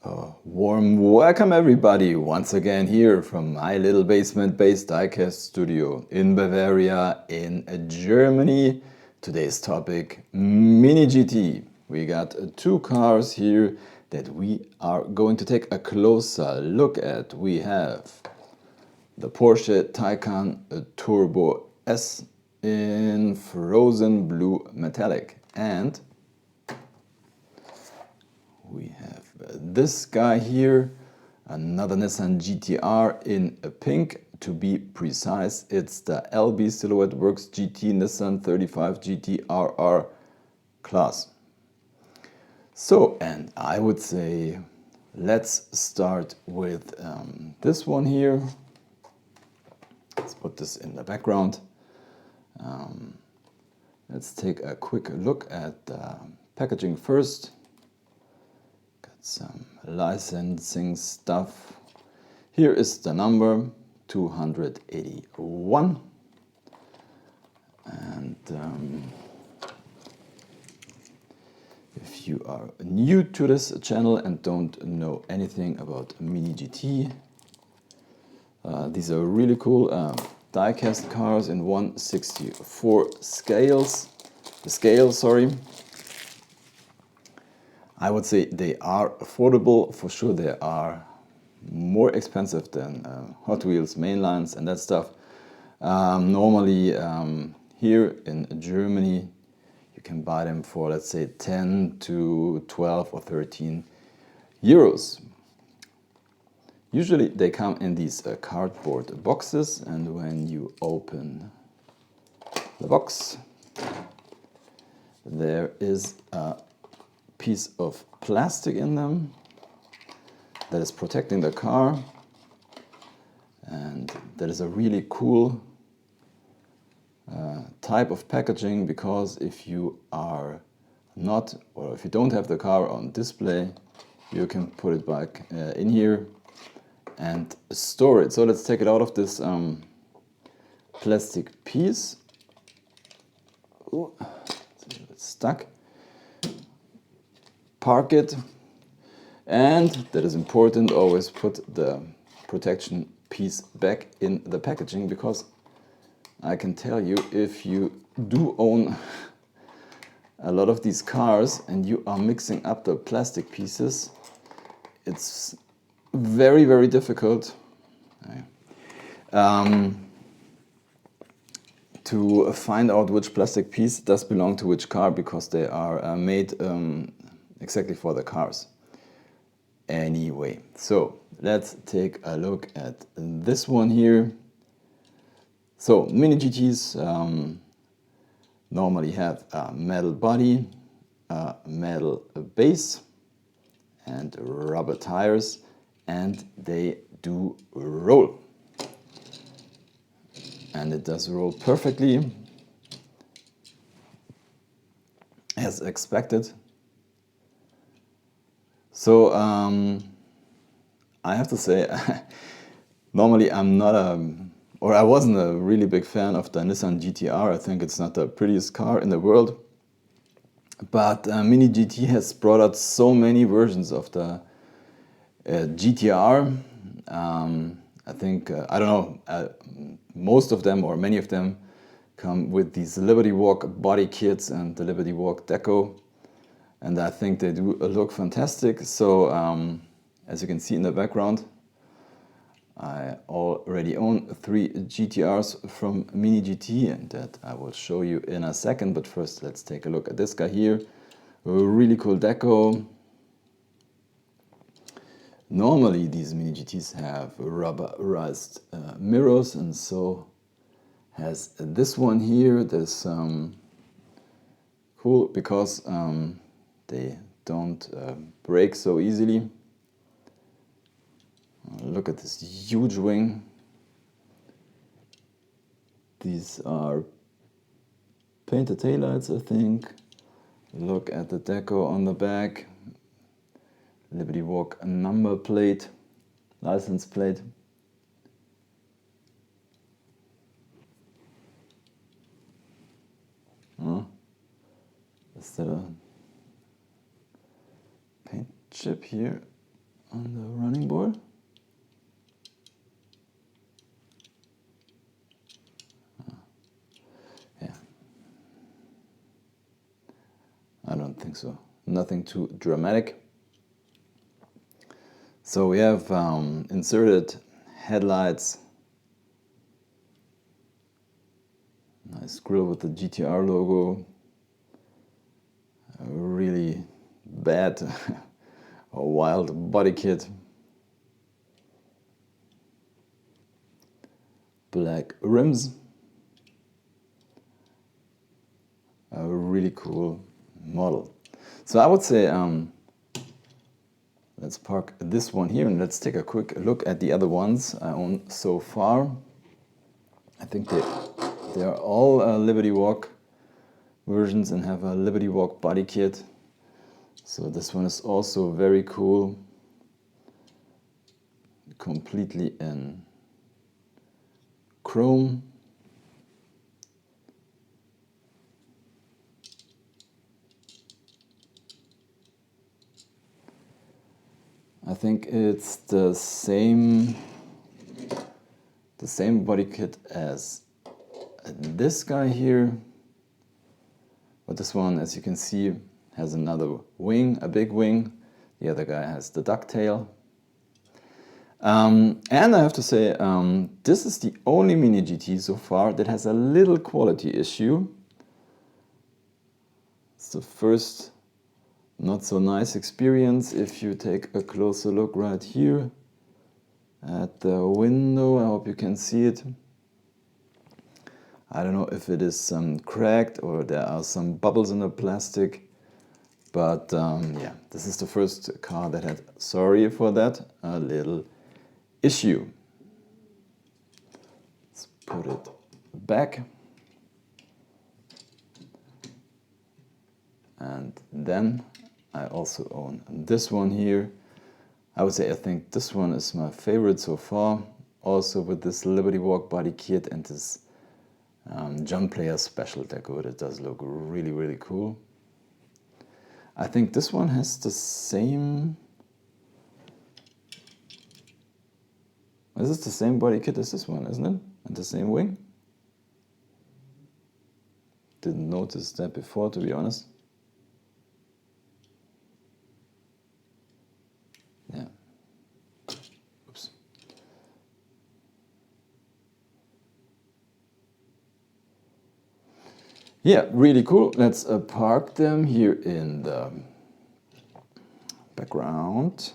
Warm welcome everybody once again here from my little basement-based diecast studio in Bavaria in Germany. Today's topic, Mini GT. We got two cars here that we are going to take a closer look at. We have the Porsche Taycan Turbo S in frozen blue metallic, and we have this guy here, another Nissan GT-R in pink. To be precise, it's the LB-Silhouette WORKS GT Nissan 35GT-RR class. So, and I would say let's start with this one here. Let's put this in the background. Let's take a quick look at the packaging first. Some licensing stuff. Here is the number 281, and if you are new to this channel and don't know anything about Mini GT, these are really cool diecast cars in 1/64 scale. I would say they are affordable. For sure they are more expensive than Hot Wheels mainlines and that stuff. Normally here in Germany you can buy them for, let's say, 10 to 12 or 13 euros. Usually they come in these cardboard boxes, and when you open the box there is a piece of plastic in them that is protecting the car, and that is a really cool type of packaging, because if you are not, or if you don't have the car on display, you can put it back in here and store it. So let's take it out of this plastic piece. Ooh, it's stuck. Park it, and that is important, always put the protection piece back in the packaging, because I can tell you, if you do own a lot of these cars and you are mixing up the plastic pieces, it's very, very difficult to find out which plastic piece does belong to which car, because they are made exactly for the cars. Anyway, so let's take a look at this one here. So Mini GTs normally have a metal body, a metal base, and rubber tires, and they do roll. And it does roll perfectly, as expected. So I have to say, normally I'm not I wasn't a really big fan of the Nissan GT-R. I think it's not the prettiest car in the world. But Mini GT has brought out so many versions of the GT-R. I think, I don't know, most of them or many of them come with these Liberty Walk body kits and the Liberty Walk deco. And I think they do look fantastic. So as you can see in the background, I already own 3 GT-Rs from Mini GT, and that I will show you in a second. But first let's take a look at this guy here. A really cool deco. Normally these Mini GTs have rubberized mirrors, and so has this one here. That's cool because they don't break so easily. Look at this huge wing. These are painted taillights, I think. Look at the deco on the back. Liberty Walk number plate, license plate. Is that a paint chip here? on the running board. Yeah, I don't think so. Nothing too dramatic. So we have inserted headlights. Nice grille with the GTR logo. A really bad or wild body kit. Black rims. A really cool model. So I would say let's park this one here and let's take a quick look at the other ones I own so far. I think they are all Liberty Walk versions and have a Liberty Walk body kit. So this one is also very cool. Completely in chrome. I think it's the same body kit as this guy here, but this one, as you can see, has another wing, a big wing. The other guy has the ducktail. And I have to say, this is the only Mini GT so far that has a little quality issue. It's the first not so nice experience. If you take a closer look right here at the window, I hope you can see it. I don't know if it is cracked or there are some bubbles in the plastic, but yeah, this is the first car that had, sorry for that, a little issue. Let's put it back. And then I also own this one here. I would say I think this one is my favorite so far. Also with this Liberty Walk body kit and this John Player special deco. It does look really, really cool. I think this one has the same... Is this the same body kit as this one, isn't it? And the same wing? Didn't notice that before, to be honest. Yeah. Oops. Yeah, really cool. Let's park them here in the background.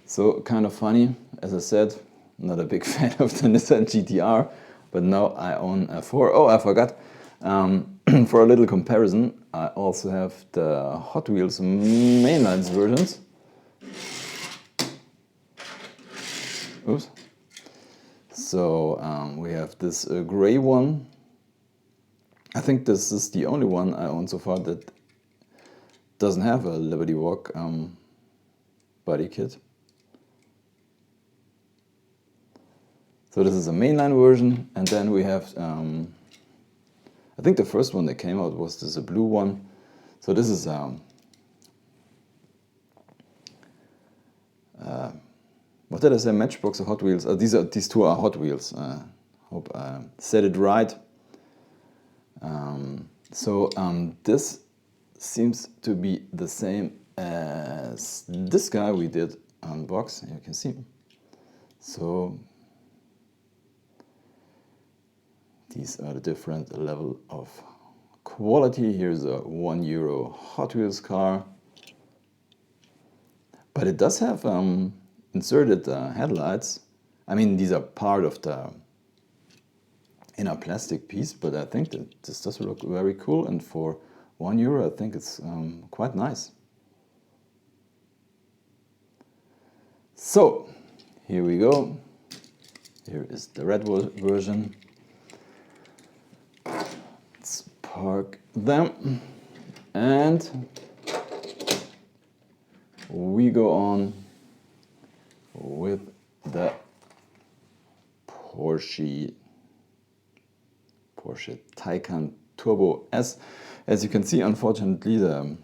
So kind of funny, as I said, not a big fan of the Nissan GT-R, but now I own a 4. Oh, I forgot. For a little comparison, I also have the Hot Wheels mainlines versions. Oops. So we have this gray one. I think this is the only one I own so far that doesn't have a Liberty Walk body kit. So this is a mainline version, and then we have, I think the first one that came out was this blue one. So this is what did I say? Matchbox or Hot Wheels? These two are Hot Wheels. Hope I said it right. This seems to be the same as this guy we did unbox. You can see. So these are the different level of quality. Here's a €1 Hot Wheels car, but it does have inserted headlights. I mean, these are part of the inner plastic piece, but I think that this does look very cool, and for €1 I think it's quite nice. So here we go. Here is the red version. Let's park them and we go on with the Porsche Taycan Turbo S. As you can see, unfortunately, the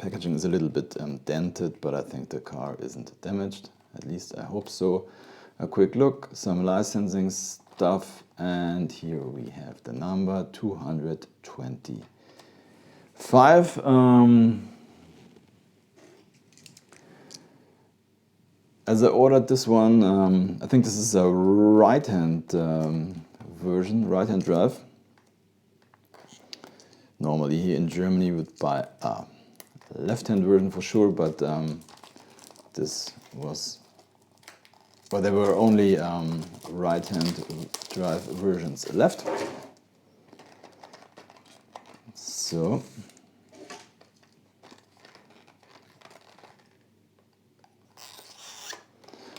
Packaging is a little bit dented, but I think the car isn't damaged. At least I hope so. A quick look, some licensing stuff, and here we have the number 225. As I ordered this one, I think this is a right-hand version, right-hand drive. Normally here in Germany we would buy a left-hand version for sure, but this was, well, there were only right-hand drive versions left. So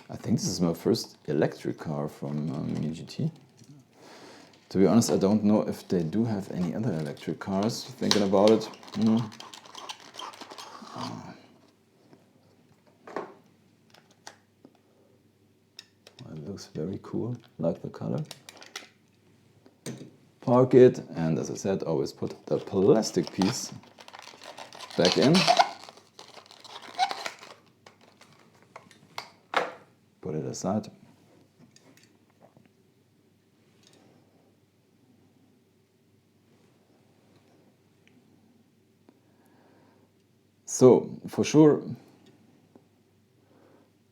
I think this is my first electric car from GT. To be honest, I don't know if they do have any other electric cars. Thinking about it. It looks very cool, like the color. Park it, and as I said, always put the plastic piece back in. Put it aside. So, for sure,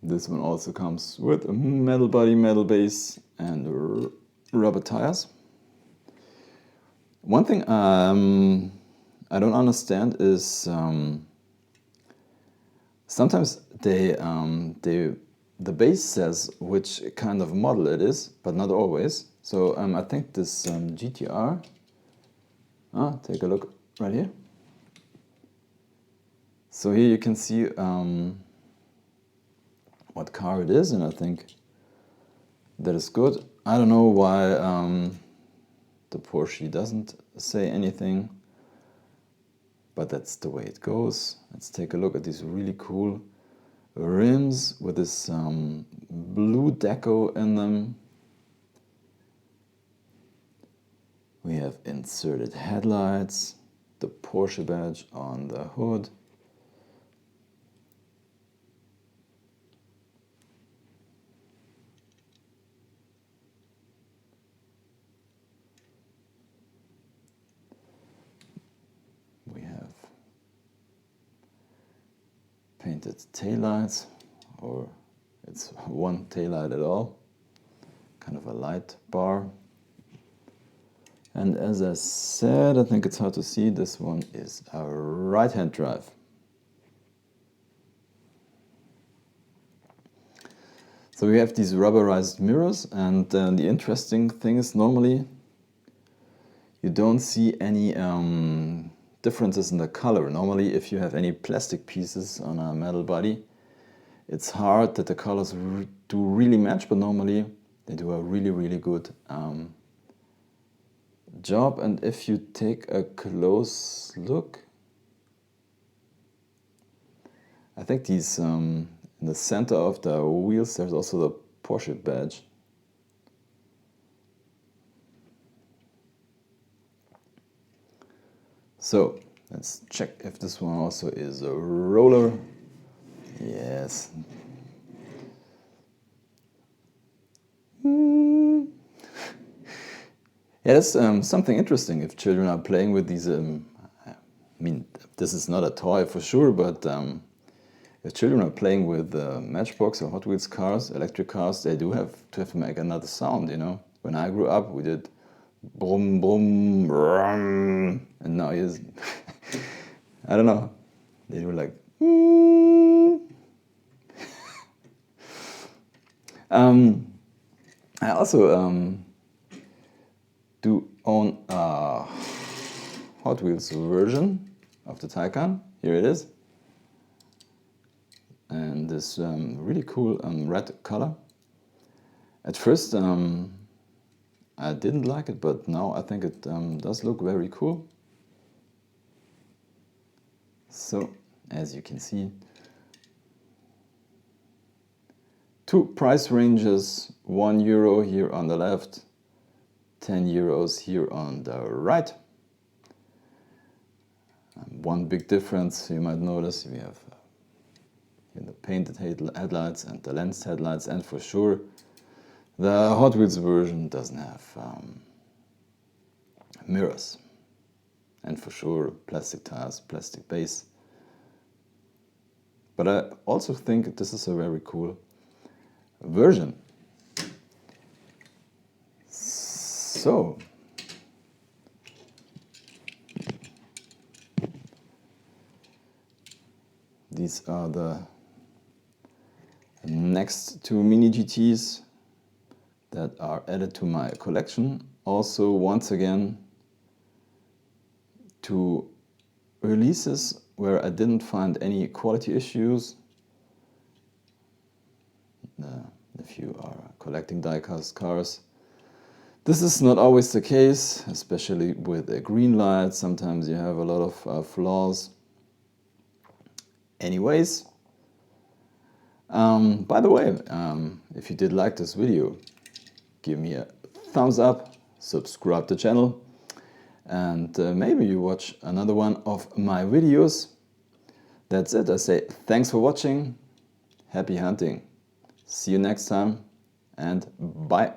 this one also comes with a metal body, metal base, and rubber tires. One thing I don't understand is sometimes the base says which kind of model it is, but not always. So I think this GTR, take a look right here. So here you can see what car it is, and I think that is good. I don't know why the Porsche doesn't say anything, but that's the way it goes. Let's take a look at these really cool rims with this blue deco in them. We have inserted headlights, the Porsche badge on the hood. We have painted taillights, or it's one taillight at all, kind of a light bar. And as I said, I think it's hard to see, this one is a right-hand drive. So we have these rubberized mirrors, and the interesting thing is normally you don't see any differences in the color. Normally if you have any plastic pieces on a metal body, it's hard that the colors do really match, but normally they do a really good job. And if you take a close look, I think these in the center of the wheels there's also the Porsche badge. So let's check if this one also is a roller. Yes. Yeah, that's something interesting if children are playing with these. I mean, this is not a toy for sure, but if children are playing with Matchbox or Hot Wheels cars, electric cars, they do have to make another sound, you know. When I grew up, we did brum brum brum, and now is I don't know, they do like I also do own a Hot Wheels version of the Taycan. Here it is, and this really cool red color. At first I didn't like it, but now I think it does look very cool. So, as you can see, two price ranges, €1 here on the left, €10 here on the right. one big difference you might notice, we have the painted headlights and the lensed headlights, and for sure the Hot Wheels version doesn't have mirrors, and for sure plastic tires, plastic base. But I also think this is a very cool version. So these are the next two Mini GTs that are added to my collection. Also, once again, two releases where I didn't find any quality issues. If you are collecting diecast cars, this is not always the case, especially with a green light. Sometimes you have a lot of flaws. Anyways, by the way, if you did like this video, give me a thumbs up, subscribe to the channel, and maybe you watch another one of my videos. That's it. I say thanks for watching, happy hunting, see you next time, and bye.